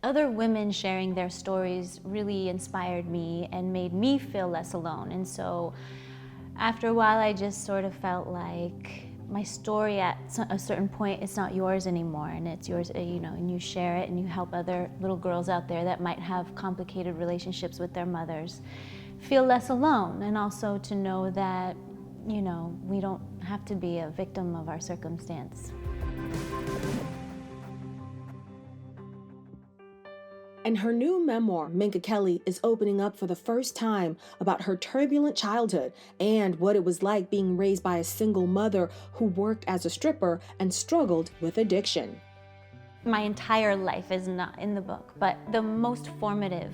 Other women sharing their stories really inspired me and made me feel less alone. And so after a while, I just sort of felt like my story at a certain point, it's not yours anymore, and it's yours, and you share it and you help other little girls out there that might have complicated relationships with their mothers feel less alone, and also to know that, we don't have to be a victim of our circumstance. And her new memoir, Minka Kelly, is opening up for the first time about her turbulent childhood and what it was like being raised by a single mother who worked as a stripper and struggled with addiction. My entire life is not in the book, but the most formative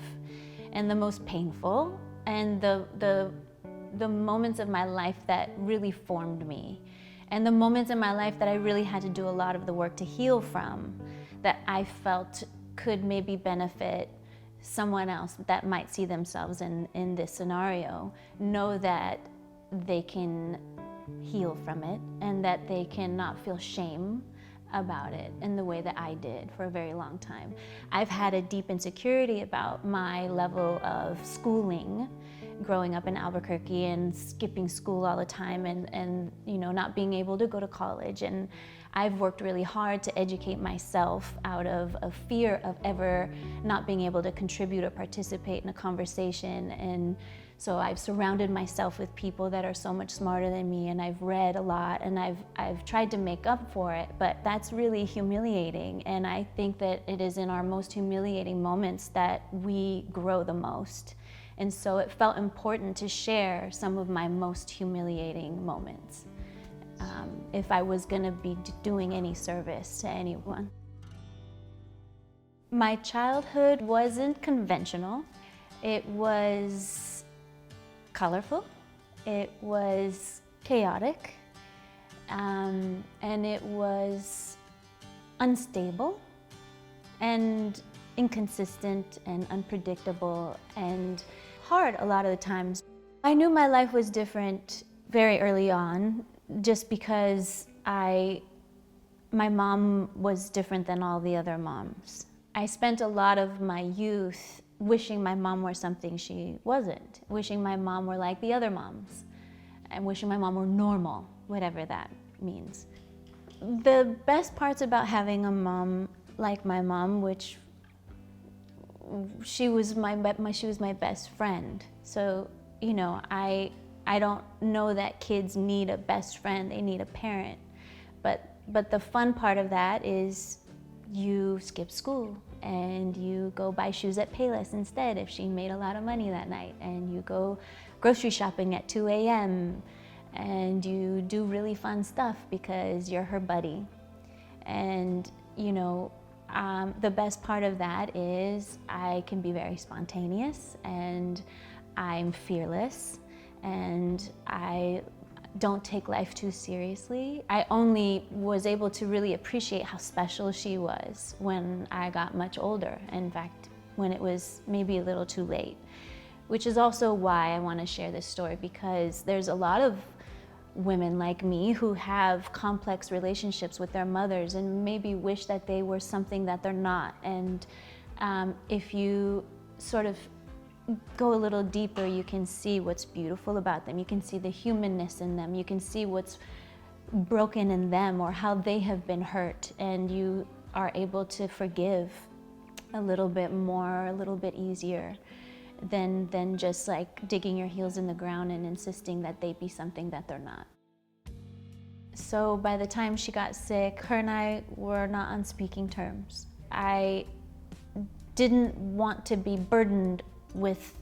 and the most painful and the moments of my life that really formed me, and the moments in my life that I really had to do a lot of the work to heal from, that I felt could maybe benefit someone else that might see themselves in this scenario, know that they can heal from it and that they cannot feel shame about it in the way that I did for a very long time. I've had a deep insecurity about my level of schooling growing up in Albuquerque and skipping school all the time and not being able to go to college. And I've worked really hard to educate myself out of a fear of ever not being able to contribute or participate in a conversation. And so I've surrounded myself with people that are so much smarter than me, and I've read a lot, and I've tried to make up for it, but that's really humiliating. And I think that it is in our most humiliating moments that we grow the most. And so it felt important to share some of my most humiliating moments, if I was gonna be doing any service to anyone. My childhood wasn't conventional. It was colorful, it was chaotic, and it was unstable and inconsistent and unpredictable and hard a lot of the times. I knew my life was different very early on, just because my mom was different than all the other moms. I spent a lot of my youth wishing my mom were something she wasn't, wishing my mom were like the other moms, and wishing my mom were normal, whatever that means. The best parts about having a mom like my mom, which she was my best friend. So, I don't know that kids need a best friend, they need a parent. But the fun part of that is you skip school and you go buy shoes at Payless instead if she made a lot of money that night, and you go grocery shopping at 2 a.m. and you do really fun stuff because you're her buddy. And the best part of that is I can be very spontaneous, and I'm fearless, and I don't take life too seriously. I only was able to really appreciate how special she was when I got much older. In fact, when it was maybe a little too late, which is also why I want to share this story, because there's a lot of women like me who have complex relationships with their mothers and maybe wish that they were something that they're not. And if you sort of go a little deeper, you can see what's beautiful about them. You can see the humanness in them. You can see what's broken in them or how they have been hurt, and you are able to forgive a little bit more, a little bit easier than just like digging your heels in the ground and insisting that they be something that they're not. So by the time she got sick, her and I were not on speaking terms. I didn't want to be burdened with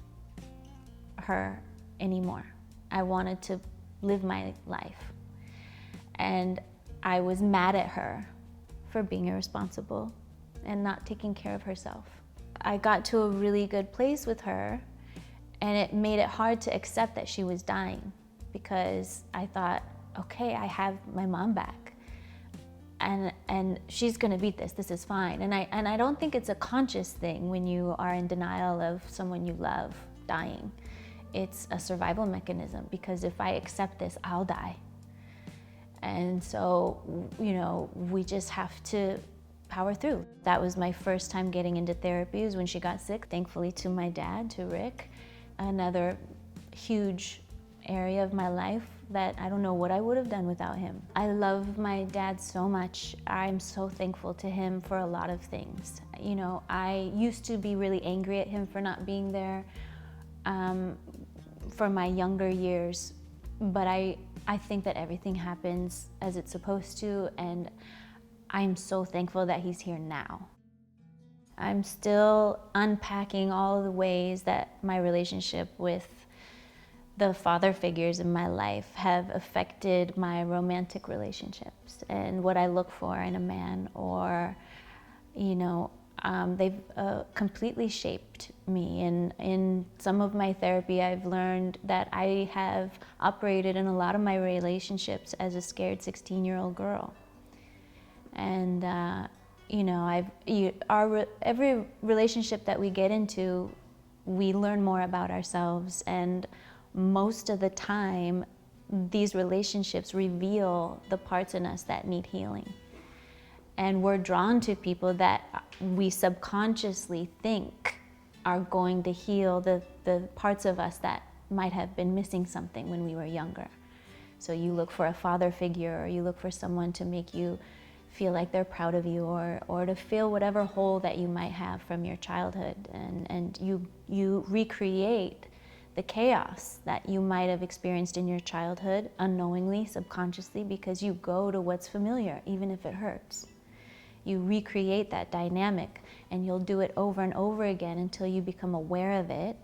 her anymore. I wanted to live my life. And I was mad at her for being irresponsible and not taking care of herself. I got to a really good place with her, and it made it hard to accept that she was dying, because I thought, okay, I have my mom back, and she's gonna beat this. This is fine. And I don't think it's a conscious thing when you are in denial of someone you love dying. It's a survival mechanism, because if I accept this, I'll die. And so, we just have to power through. That was my first time getting into therapy, was when she got sick, thankfully to my dad, to Rick. Another huge area of my life that I don't know what I would have done without him. I love my dad so much. I'm so thankful to him for a lot of things. You know, I used to be really angry at him for not being there for my younger years, but I think that everything happens as it's supposed to, and I'm so thankful that he's here now. I'm still unpacking all the ways that my relationship with the father figures in my life have affected my romantic relationships and what I look for in a man, or, you know, they've completely shaped me. And in some of my therapy, I've learned that I have operated in a lot of my relationships as a scared 16-year-old girl. And, you know, every relationship that we get into, we learn more about ourselves, and most of the time, these relationships reveal the parts in us that need healing. And we're drawn to people that we subconsciously think are going to heal the parts of us that might have been missing something when we were younger. So you look for a father figure, or you look for someone to make you feel like they're proud of you, or to fill whatever hole that you might have from your childhood. And you recreate the chaos that you might have experienced in your childhood unknowingly, subconsciously, because you go to what's familiar, even if it hurts. You recreate that dynamic, and you'll do it over and over again until you become aware of it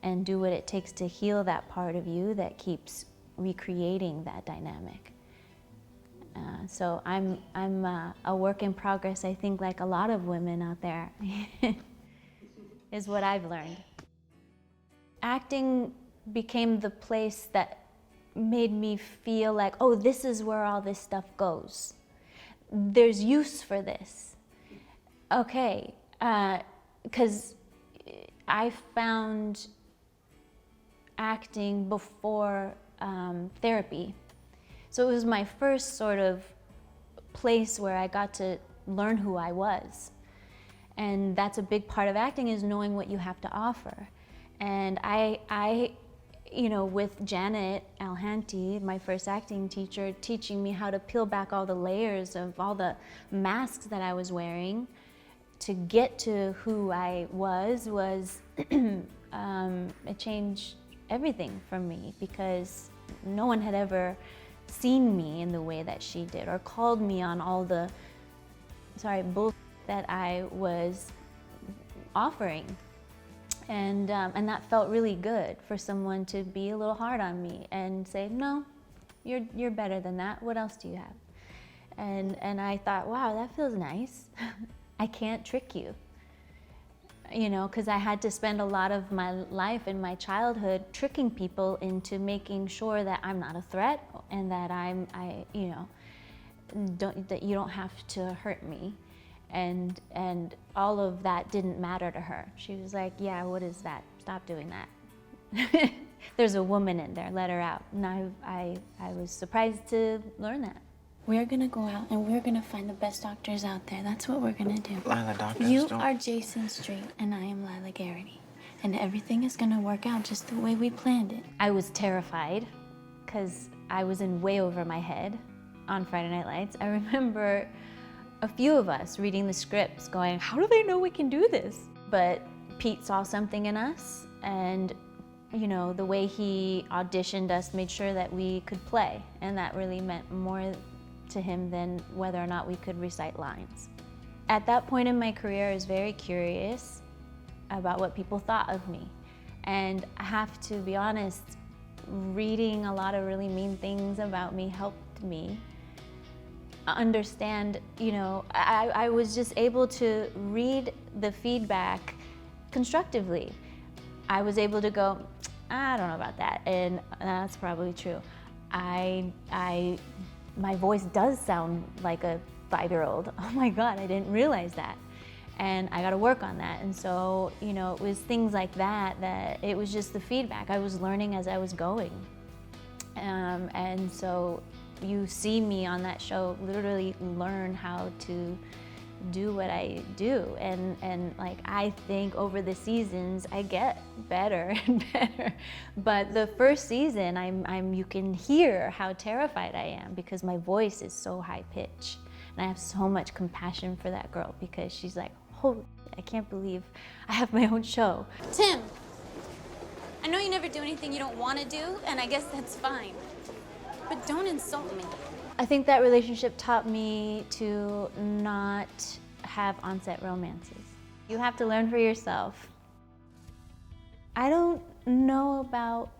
and do what it takes to heal that part of you that keeps recreating that dynamic. So I'm a work in progress, I think, like a lot of women out there, is what I've learned. Acting became the place that made me feel like, oh, this is where all this stuff goes. There's use for this. Okay, because I found acting before therapy. So it was my first sort of place where I got to learn who I was. And that's a big part of acting, is knowing what you have to offer. And I you know, with Janet Alhanty, my first acting teacher, teaching me how to peel back all the layers of all the masks that I was wearing to get to who I was it changed everything for me, because no one had ever seen me in the way that she did, or called me on all the bull that I was offering. And that felt really good, for someone to be a little hard on me and say, no, you're better than that. What else do you have? And I thought, wow, that feels nice. I can't trick you. You know, because I had to spend a lot of my life in my childhood tricking people into making sure that I'm not a threat, and that that you don't have to hurt me. And all of that didn't matter to her. She was like, yeah, what is that? Stop doing that. There's a woman in there, let her out. And I was surprised to learn that. We're gonna go out and we're gonna find the best doctors out there. That's what we're gonna do. Lila, doctors You don't... are Jason Street and I am Lila Garrity. And everything is gonna work out just the way we planned it. I was terrified, because I was in way over my head on Friday Night Lights. I remember a few of us reading the scripts going, how do they know we can do this? But Pete saw something in us, and you know, the way he auditioned us made sure that we could play, and that really meant more to him than whether or not we could recite lines. At that point in my career, I was very curious about what people thought of me. And I have to be honest, reading a lot of really mean things about me helped me understand, you know, I was just able to read the feedback constructively. I was able to go, I don't know about that, and that's probably true. My voice does sound like a 5-year-old. Oh my God, I didn't realize that. And I got to work on that. And so, you know, it was things like that, that it was just the feedback. I was learning as I was going. And so you see me on that show literally learn how to do what I do. And like, I think over the seasons I get better and better. But the first season, you can hear how terrified I am because my voice is so high pitched. And I have so much compassion for that girl because she's like, oh, I can't believe I have my own show. Tim, I know you never do anything you don't want to do, and I guess that's fine. But don't insult me. I think that relationship taught me to not have onset romances. You have to learn for yourself. I don't know about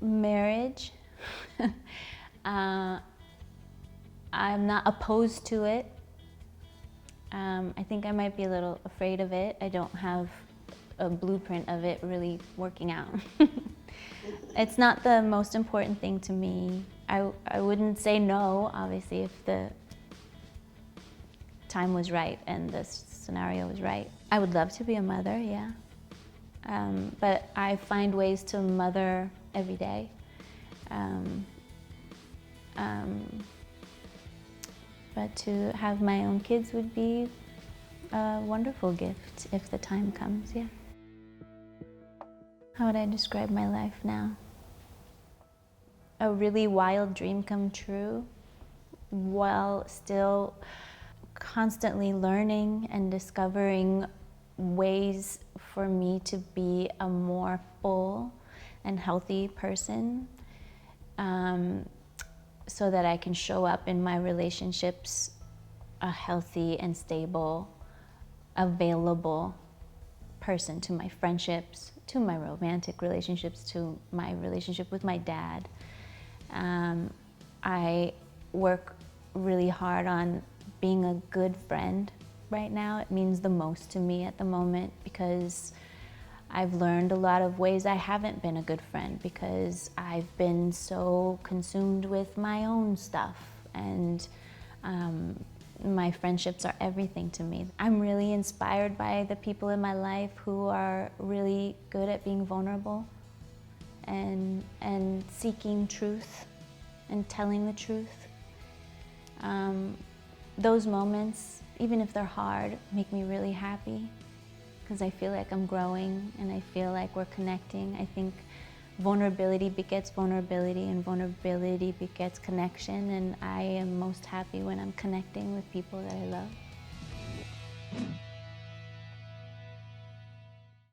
marriage. I'm not opposed to it. I think I might be a little afraid of it. I don't have a blueprint of it really working out. It's not the most important thing to me. I wouldn't say no, obviously, if the time was right and the scenario was right. I would love to be a mother, yeah. But I find ways to mother every day. But to have my own kids would be a wonderful gift if the time comes, yeah. How would I describe my life now? A really wild dream come true, while still constantly learning and discovering ways for me to be a more full and healthy person, so that I can show up in my relationships a healthy and stable, available person to my friendships, to my romantic relationships, to my relationship with my dad. I work really hard on being a good friend right now. It means the most to me at the moment because I've learned a lot of ways I haven't been a good friend because I've been so consumed with my own stuff, and my friendships are everything to me. I'm really inspired by the people in my life who are really good at being vulnerable and seeking truth and telling the truth. Those moments, even if they're hard, make me really happy because I feel like I'm growing and I feel like we're connecting. I think vulnerability begets vulnerability and vulnerability begets connection, and I am most happy when I'm connecting with people that I love.